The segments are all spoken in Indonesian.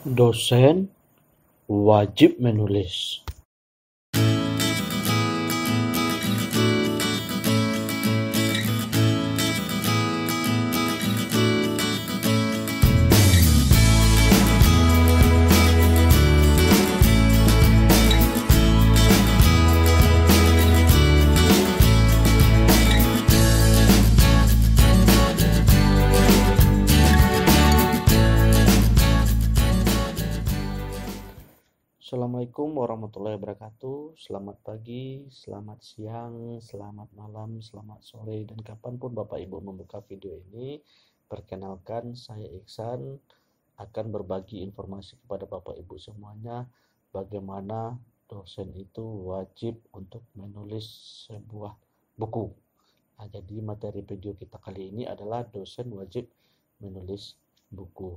Dosen wajib menulis. Assalamualaikum warahmatullahi wabarakatuh. Selamat pagi, selamat siang, selamat malam, selamat sore, dan kapanpun Bapak Ibu membuka video ini. Perkenalkan, saya Iksan akan berbagi informasi kepada Bapak Ibu semuanya bagaimana dosen itu wajib untuk menulis sebuah buku. Nah, jadi materi video kita kali ini adalah dosen wajib menulis buku.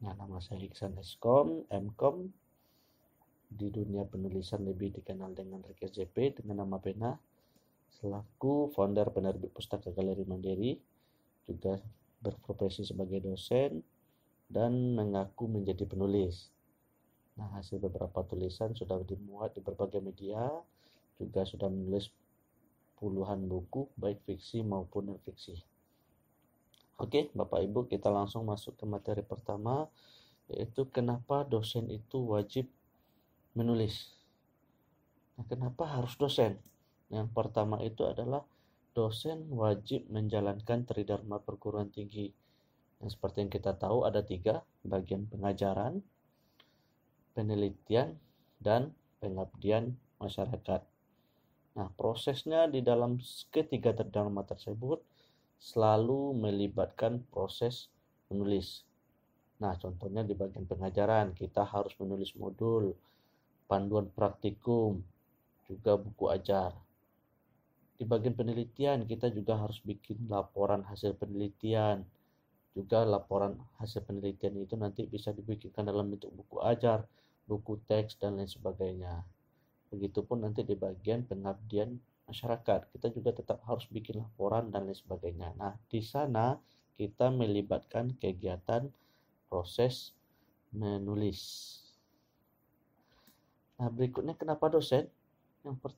Nah, nama saya Iksan Eskom, MKom. Di dunia penulisan lebih dikenal dengan Rekes JP dengan nama Pena, selaku founder penerbit Pustaka Galeri Mandiri, juga berprofesi sebagai dosen dan mengaku menjadi penulis. Nah, hasil beberapa tulisan sudah dimuat di berbagai media, juga sudah menulis puluhan buku baik fiksi maupun non-fiksi. Oke, Bapak Ibu, kita langsung masuk ke materi pertama, yaitu kenapa dosen itu wajib menulis. Nah, kenapa harus dosen? Yang pertama itu adalah dosen wajib menjalankan tridharma perguruan tinggi. Yang seperti yang kita tahu ada 3, bagian pengajaran, penelitian, dan pengabdian masyarakat. Nah, prosesnya di dalam ketiga tridharma tersebut selalu melibatkan proses menulis. Nah, contohnya di bagian pengajaran kita harus menulis modul, panduan praktikum, juga buku ajar. Di bagian penelitian kita juga harus bikin laporan hasil penelitian. Juga laporan hasil penelitian itu nanti bisa dibikinkan dalam bentuk buku ajar, buku teks, dan lain sebagainya. Begitupun nanti di bagian pengabdian masyarakat, kita juga tetap harus bikin laporan dan lain sebagainya. Nah, di sana kita melibatkan kegiatan proses menulis. Nah, berikutnya kenapa dosen? Yang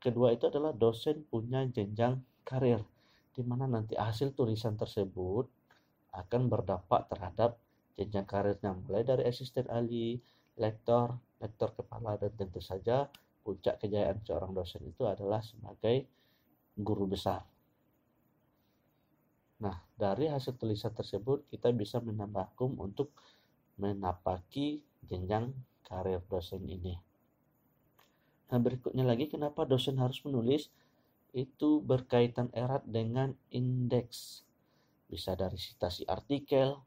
kedua itu adalah dosen punya jenjang karir, di mana nanti hasil tulisan tersebut akan berdampak terhadap jenjang karirnya, mulai dari asisten ahli, lektor, lektor kepala, dan tentu saja puncak kejayaan seorang dosen itu adalah sebagai guru besar. Nah, dari hasil tulisan tersebut kita bisa menambah hukum untuk menapaki jenjang karir dosen ini. Nah, berikutnya lagi kenapa dosen harus menulis? Itu berkaitan erat dengan indeks. Bisa dari citasi artikel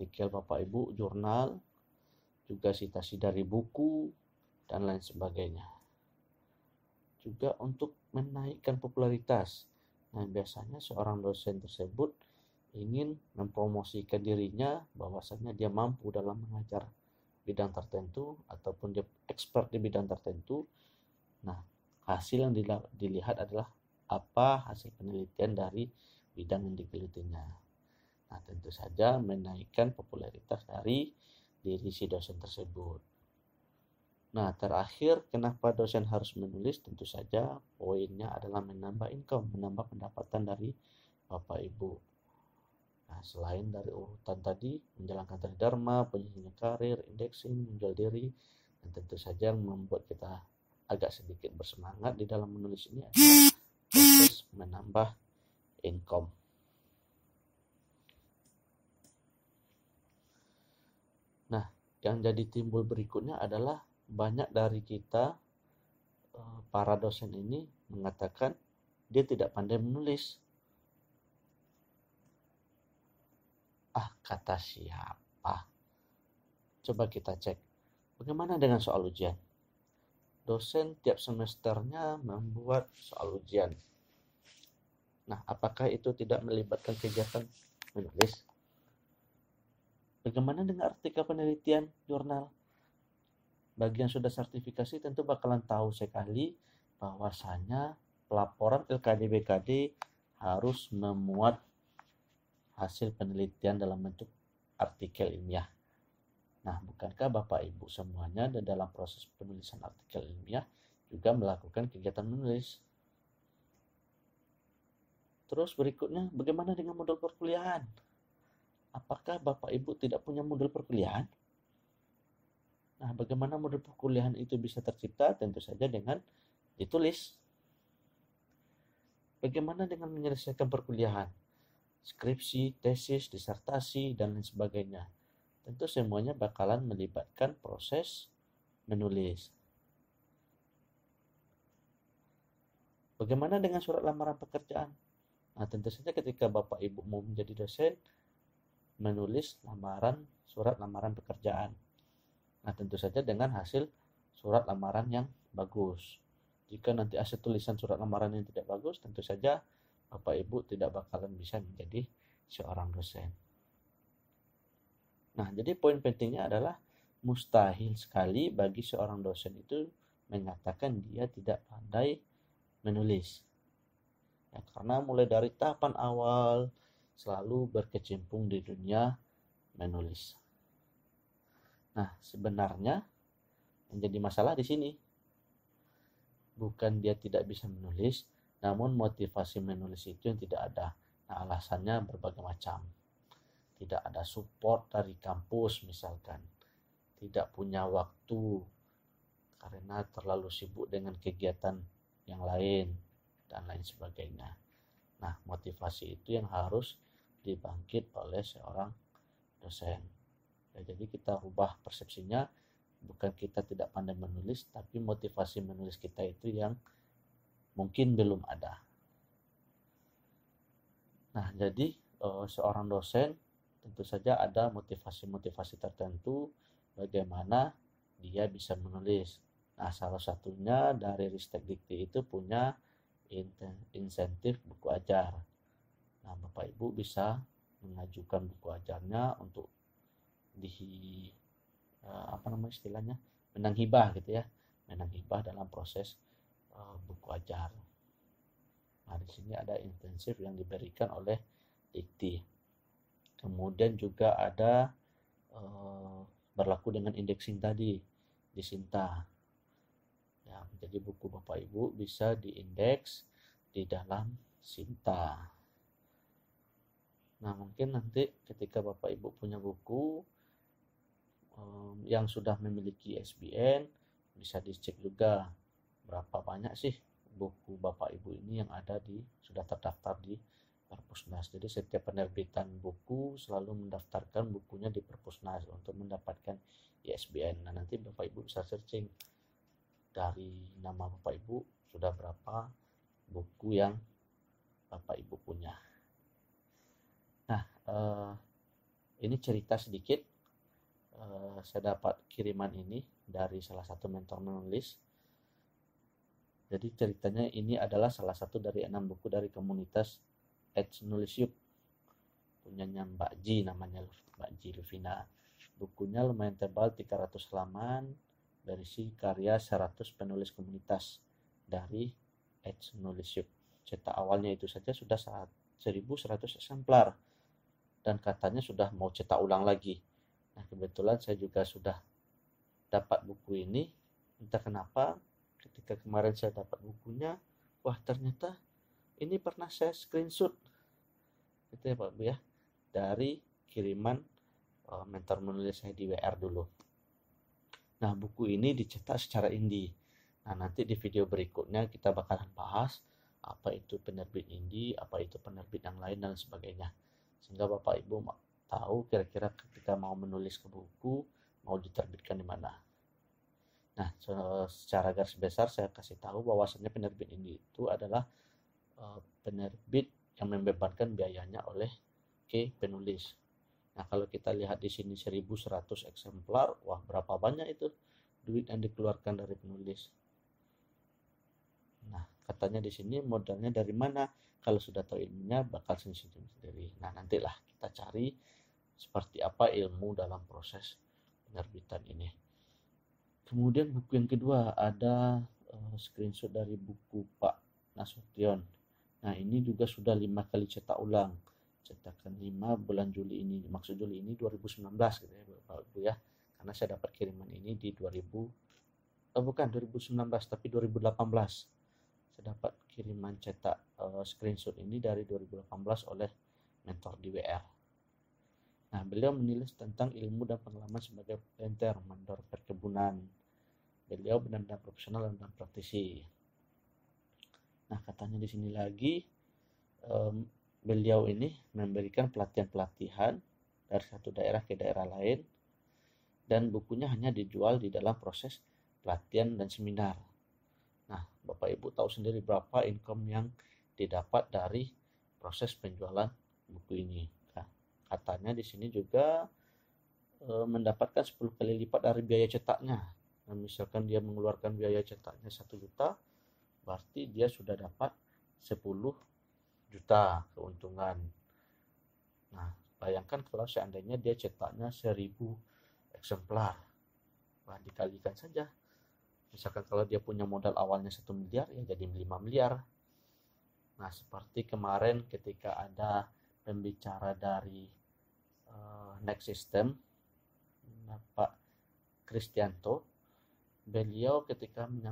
Bapak Ibu, jurnal, juga citasi dari buku, dan lain sebagainya. Juga untuk menaikkan popularitas. Nah, biasanya seorang dosen tersebut ingin mempromosikan dirinya bahwasannya dia mampu dalam mengajar bidang tertentu ataupun dia expert di bidang tertentu. Nah, hasil yang dilihat adalah apa hasil penelitian dari bidang yang digelutinya. Nah, tentu saja menaikkan popularitas dari diri si dosen tersebut. Nah, terakhir kenapa dosen harus menulis? Tentu saja poinnya adalah menambah income, menambah pendapatan dari Bapak Ibu. Nah, selain dari urutan tadi, menjalankan tridharma, penyusunan karir, indexing, menjual diri, dan tentu saja yang membuat kita agak sedikit bersemangat di dalam menulis ini adalah proses menambah income. Nah, yang jadi timbul berikutnya adalah banyak dari kita, para dosen ini mengatakan dia tidak pandai menulis. Kata siapa? Coba kita cek. Bagaimana dengan soal ujian? Dosen tiap semesternya membuat soal ujian. Nah, apakah itu tidak melibatkan kegiatan menulis? Bagaimana dengan artikel penelitian jurnal? Bagi yang sudah sertifikasi tentu bakalan tahu sekali bahwasanya pelaporan LKD BKD harus memuat hasil penelitian dalam bentuk artikel ilmiah. Nah, bukankah Bapak Ibu semuanya dalam proses penulisan artikel ilmiah juga melakukan kegiatan menulis? Terus berikutnya, bagaimana dengan modul perkuliahan? Apakah Bapak Ibu tidak punya modul perkuliahan? Nah, bagaimana modul perkuliahan itu bisa tercipta? Tentu saja dengan ditulis. Bagaimana dengan menyelesaikan perkuliahan? Skripsi, tesis, disertasi, dan lain sebagainya. Tentu semuanya bakalan melibatkan proses menulis. Bagaimana dengan surat lamaran pekerjaan? Nah, tentu saja ketika Bapak Ibu mau menjadi dosen, menulis surat lamaran pekerjaan. Nah, tentu saja dengan hasil surat lamaran yang bagus. Jika nanti hasil tulisan surat lamaran yang tidak bagus, tentu saja Bapak Ibu tidak bakalan bisa menjadi seorang dosen. Nah, jadi poin pentingnya adalah mustahil sekali bagi seorang dosen itu menyatakan dia tidak pandai menulis. Ya, karena mulai dari tahapan awal selalu berkecimpung di dunia menulis. Nah, sebenarnya yang jadi masalah di sini bukan dia tidak bisa menulis, namun motivasi menulis itu yang tidak ada. Nah, alasannya berbagai macam. Tidak ada support dari kampus misalkan, tidak punya waktu karena terlalu sibuk dengan kegiatan yang lain dan lain sebagainya. Nah, motivasi itu yang harus dibangkit oleh seorang dosen. Ya, jadi kita rubah persepsinya, bukan kita tidak pandai menulis, tapi motivasi menulis kita itu yang mungkin belum ada. Nah, jadi seorang dosen tentu saja ada motivasi-motivasi tertentu bagaimana dia bisa menulis. Nah, salah satunya dari Ristek Dikti itu punya insentif buku ajar. Nah, Bapak Ibu bisa mengajukan buku ajarnya untuk istilahnya menang hibah gitu ya, menang hibah dalam proses buku ajar. Nah, di sini ada insentif yang diberikan oleh Dikti. Kemudian juga ada berlaku dengan indexing tadi di Sinta. Ya, jadi buku Bapak Ibu bisa diindeks di dalam Sinta. Nah, mungkin nanti ketika Bapak Ibu punya buku yang sudah memiliki ISBN, bisa dicek juga berapa banyak sih buku Bapak Ibu ini yang sudah terdaftar di Perpusnas. Jadi setiap penerbitan buku selalu mendaftarkan bukunya di Perpusnas untuk mendapatkan ISBN. Nah, nanti Bapak Ibu bisa searching dari nama Bapak Ibu sudah berapa buku yang Bapak Ibu punya. Nah, ini cerita sedikit. Saya dapat kiriman ini dari salah satu mentor menulis. Jadi ceritanya ini adalah salah satu dari 6 buku dari komunitas Nulis Yuk, punyanya Mbak Ji, namanya Mbak Ji Luvina. Bukunya lumayan tebal, 300 halaman, berisi karya 100 penulis komunitas dari Nulis Yuk. Cetak awalnya itu saja sudah 1.100 eksemplar dan katanya sudah mau cetak ulang lagi. Nah, kebetulan saya juga sudah dapat buku ini. Entah kenapa ketika kemarin saya dapat bukunya, wah ternyata ini pernah saya screenshot itu ya Pak Bu ya, dari kiriman mentor menulis saya di WR dulu. Nah, buku ini dicetak secara indie. Nah, nanti di video berikutnya kita bakalan bahas apa itu penerbit indie, apa itu penerbit yang lain dan sebagainya, sehingga Bapak Ibu tahu kira-kira ketika mau menulis ke buku mau diterbitkan di mana. Nah, secara garis besar saya kasih tahu bahwasannya penerbit indie itu adalah penerbit yang membebankan biayanya oleh penulis. Nah, kalau kita lihat di sini 1.100 eksemplar, wah berapa banyak itu duit yang dikeluarkan dari penulis. Nah, katanya di sini modalnya dari mana? Kalau sudah tahu ilmunya bakal sendiri. Nah, nantilah kita cari seperti apa ilmu dalam proses penerbitan ini. Kemudian buku yang kedua ada screenshot dari buku Pak Nasution. Nah, ini juga sudah 5 kali cetak ulang. cetakan 5 bulan Juli ini, maksud Juli ini 2019 gitu ya Bapak Ibu ya, karena saya dapat kiriman ini di 2019 tapi 2018. Saya dapat kiriman cetak screenshot ini dari 2018 oleh mentor di WR. Nah, beliau menulis tentang ilmu dan pengalaman sebagai planter, mandor perkebunan. Beliau benar-benar profesional dan praktisi. Nah, katanya di sini lagi, beliau ini memberikan pelatihan-pelatihan dari satu daerah ke daerah lain, dan bukunya hanya dijual di dalam proses pelatihan dan seminar. Nah, Bapak Ibu tahu sendiri berapa income yang didapat dari proses penjualan buku ini. Nah, katanya di sini juga mendapatkan 10 kali lipat dari biaya cetaknya. Nah, misalkan dia mengeluarkan biaya cetaknya 1 juta, berarti dia sudah dapat 10 juta keuntungan. Nah, bayangkan kalau seandainya dia cetaknya 1000 eksemplar. Nah, dikalikan saja. Misalkan kalau dia punya modal awalnya 1 miliar, ya jadi 5 miliar. Nah, seperti kemarin ketika ada pembicara dari Next System, Pak Kristianto, beliau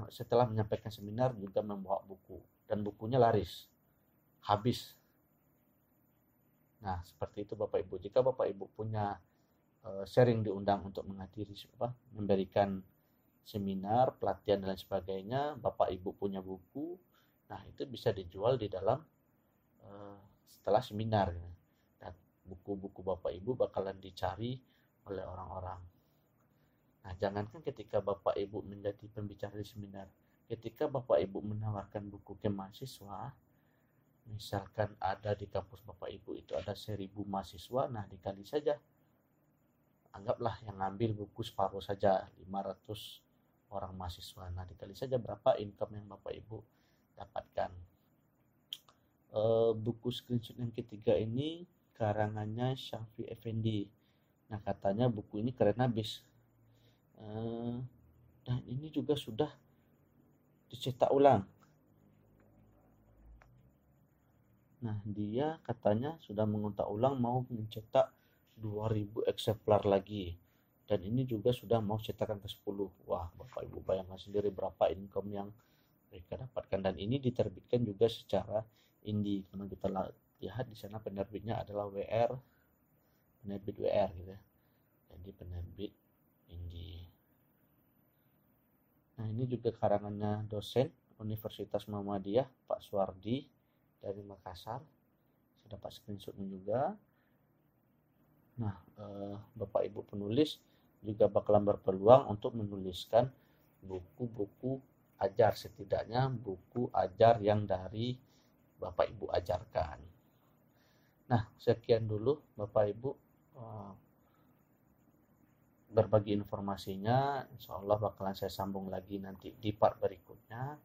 setelah menyampaikan seminar juga membawa buku, dan bukunya laris, habis. Nah, seperti itu Bapak Ibu. Jika Bapak Ibu punya sering diundang untuk menghadiri memberikan seminar, pelatihan dan lain sebagainya, Bapak Ibu punya buku, nah itu bisa dijual di dalam setelah seminar. Dan buku-buku Bapak Ibu bakalan dicari oleh orang-orang. Nah, jangankan ketika Bapak Ibu menjadi pembicara di seminar, ketika Bapak Ibu menawarkan buku ke mahasiswa, misalkan ada di kampus Bapak Ibu itu ada 1000 mahasiswa, nah dikali saja, anggaplah yang ngambil buku separuh saja, 500 orang mahasiswa, nah dikali saja berapa income yang Bapak Ibu dapatkan. Buku screenshot yang ketiga ini karangannya Syafi Effendi. Nah, katanya buku ini keren habis. Dan ini juga sudah dicetak ulang. Nah, dia katanya sudah mengontak ulang mau mencetak 2000 eksemplar lagi. Dan ini juga sudah mau cetakan ke-10. Wah, Bapak Ibu bayangkan sendiri berapa income yang mereka dapatkan. Dan ini diterbitkan juga secara indie. Karena kita lihat di sana penerbitnya adalah WR, penerbit WR gitu ya. Jadi penerbit indie. Nah, ini juga karangannya dosen Universitas Muhammadiyah, Pak Suwardi dari Makassar. Saya dapat screenshotnya juga. Nah, Bapak Ibu penulis juga bakalan berpeluang untuk menuliskan buku-buku ajar, setidaknya buku ajar yang dari Bapak Ibu ajarkan. Nah, sekian dulu Bapak Ibu berbagi informasinya. Insya Allah bakalan saya sambung lagi nanti di part berikutnya.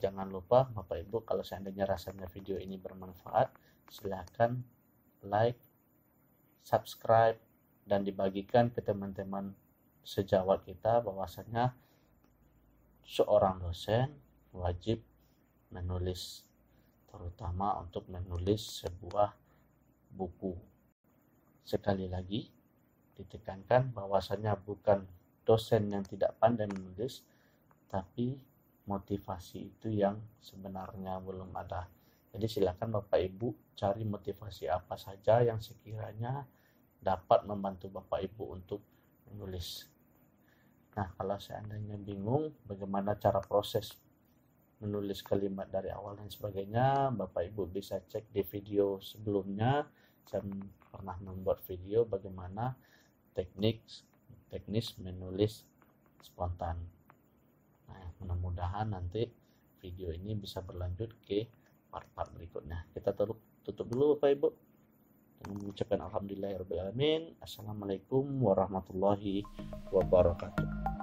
Jangan lupa Bapak Ibu, kalau seandainya rasanya video ini bermanfaat, silakan like, subscribe, dan dibagikan ke teman-teman sejawat kita bahwasanya seorang dosen wajib menulis, terutama untuk menulis sebuah buku. Sekali lagi ditekankan bahwasanya bukan dosen yang tidak pandai menulis, tapi motivasi itu yang sebenarnya belum ada. Jadi silakan Bapak Ibu cari motivasi apa saja yang sekiranya dapat membantu Bapak Ibu untuk menulis. Nah, kalau seandainya bingung bagaimana cara proses menulis kalimat dari awal dan sebagainya, Bapak Ibu bisa cek di video sebelumnya. Saya pernah membuat video bagaimana teknis menulis spontan. Nah, mudah-mudahan nanti video ini bisa berlanjut ke part-part berikutnya. Kita tutup dulu Bapak Ibu dengan mengucapkan alhamdulillahirabbil alamin. Assalamualaikum warahmatullahi wabarakatuh.